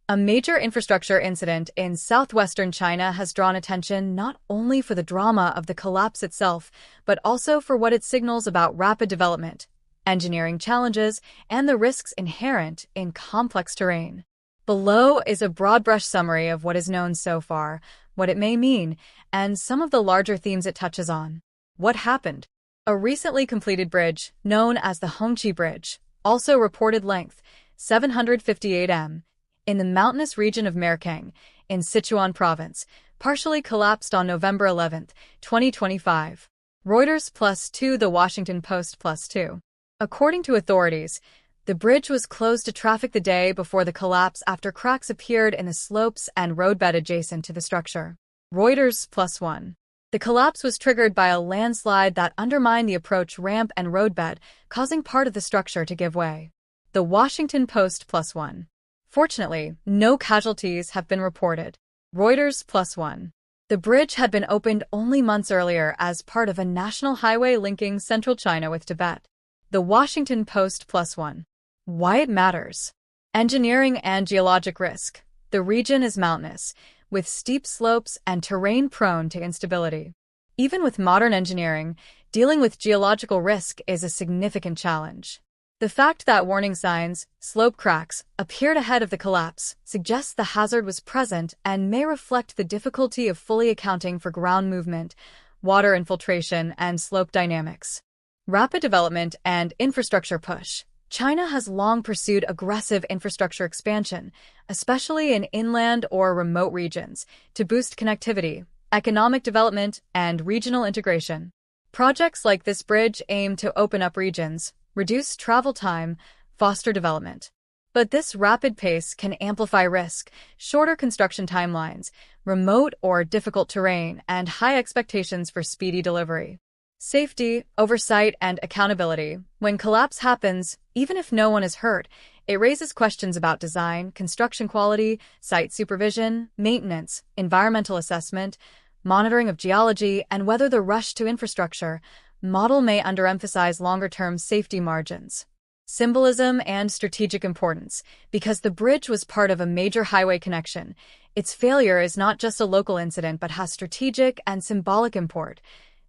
A major infrastructure incident in southwestern China has drawn attention not only for the drama of the collapse itself, but also for what it signals about rapid development, engineering challenges, and the risks inherent in complex terrain. Below is a broad-brush summary of what is known so far, what it may mean, and some of the larger themes it touches on. What happened? A recently completed bridge, known as the Hongqi Bridge, also reported length 758 m, in the mountainous region of Merkang, in Sichuan Province, partially collapsed on November 11, 2025. Reuters +2. The Washington Post +2. According to authorities, the bridge was closed to traffic the day before the collapse after cracks appeared in the slopes and roadbed adjacent to the structure. Reuters +1. The collapse was triggered by a landslide that undermined the approach ramp and roadbed, causing part of the structure to give way. The Washington Post +1. Fortunately, no casualties have been reported. Reuters +1. The bridge had been opened only months earlier as part of a national highway linking central China with Tibet. The Washington Post +1. Why it matters. Engineering and geologic risk. The region is mountainous, with steep slopes and terrain prone to instability. Even with modern engineering, dealing with geological risk is a significant challenge. The fact that warning signs, slope cracks, appeared ahead of the collapse suggests the hazard was present and may reflect the difficulty of fully accounting for ground movement, water infiltration, and slope dynamics. Rapid development and infrastructure push. China has long pursued aggressive infrastructure expansion, especially in inland or remote regions, to boost connectivity, economic development, and regional integration. Projects like this bridge aim to open up regions, reduce travel time, foster development. But this rapid pace can amplify risk, shorter construction timelines, remote or difficult terrain, and high expectations for speedy delivery. Safety, oversight, and accountability. When collapse happens, even if no one is hurt, it raises questions about design, construction quality, site supervision, maintenance, environmental assessment, monitoring of geology, and whether the rush to infrastructure model may underemphasize longer-term safety margins. Symbolism and strategic importance. Because the bridge was part of a major highway connection, its failure is not just a local incident but has strategic and symbolic import.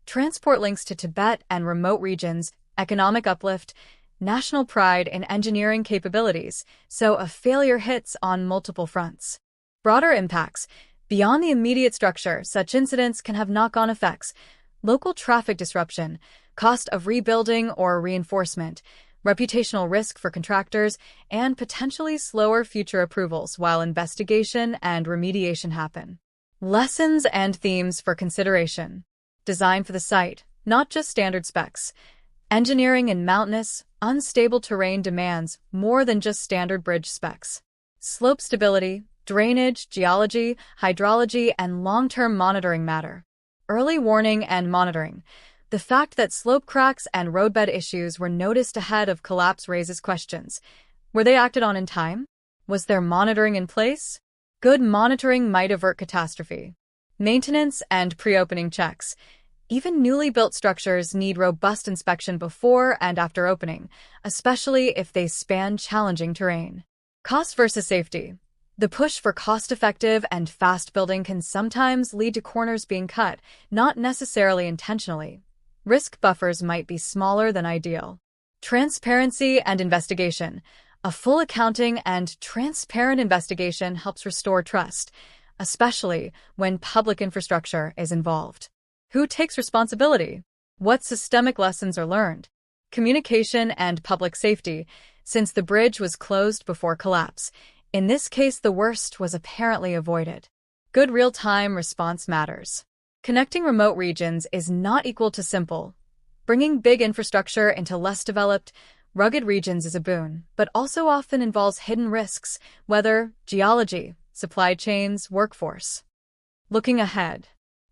Transport links to Tibet and remote regions, economic uplift, national pride in engineering capabilities, so a failure hits on multiple fronts. Broader impacts. Beyond the immediate structure, such incidents can have knock-on effects. Local traffic disruption, cost of rebuilding or reinforcement, reputational risk for contractors, and potentially slower future approvals while investigation and remediation happen. Lessons and themes for consideration. Design for the site, not just standard specs. Engineering in mountainous, unstable terrain demands more than just standard bridge specs. Slope stability, drainage, geology, hydrology, and long-term monitoring matter. Early warning and monitoring. The fact that slope cracks and roadbed issues were noticed ahead of collapse raises questions. Were they acted on in time? Was there monitoring in place? Good monitoring might avert catastrophe. Maintenance and pre-opening checks. Even newly built structures need robust inspection before and after opening, especially if they span challenging terrain. Cost versus safety. The push for cost-effective and fast building can sometimes lead to corners being cut, not necessarily intentionally. Risk buffers might be smaller than ideal. Transparency and investigation. A full accounting and transparent investigation helps restore trust, especially when public infrastructure is involved. Who takes responsibility? What systemic lessons are learned? Communication and public safety. Since the bridge was closed before collapse, in this case the worst was apparently avoided. Good real-time response matters. Connecting remote regions is not equal to simple. Bringing big infrastructure into less developed, rugged regions is a boon, but also often involves hidden risks, weather, geology, supply chains, workforce. Looking ahead.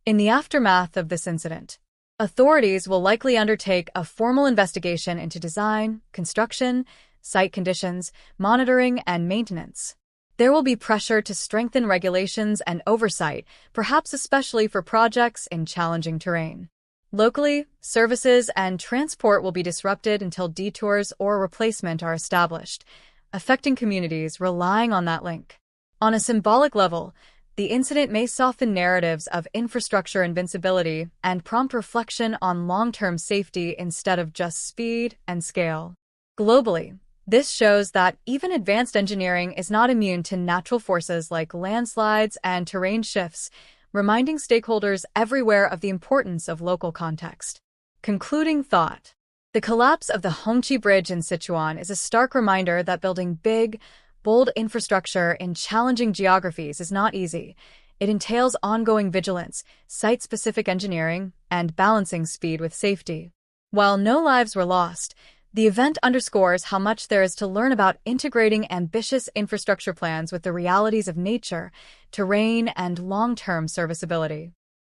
In the aftermath of this incident, authorities will likely undertake a formal investigation into design, construction, site conditions, monitoring, and maintenance. There will be pressure to strengthen regulations and oversight, perhaps especially for projects in challenging terrain. Locally, services and transport will be disrupted until detours or replacement are established, affecting communities relying on that link. On a symbolic level, the incident may soften narratives of infrastructure invincibility and prompt reflection on long-term safety instead of just speed and scale. Globally, this shows that even advanced engineering is not immune to natural forces like landslides and terrain shifts, reminding stakeholders everywhere of the importance of local context. Concluding thought. The collapse of the Hongqi Bridge in Sichuan is a stark reminder that building big, bold infrastructure in challenging geographies is not easy. It entails ongoing vigilance, site-specific engineering, and balancing speed with safety. While no lives were lost, the event underscores how much there is to learn about integrating ambitious infrastructure plans with the realities of nature, terrain, and long-term serviceability.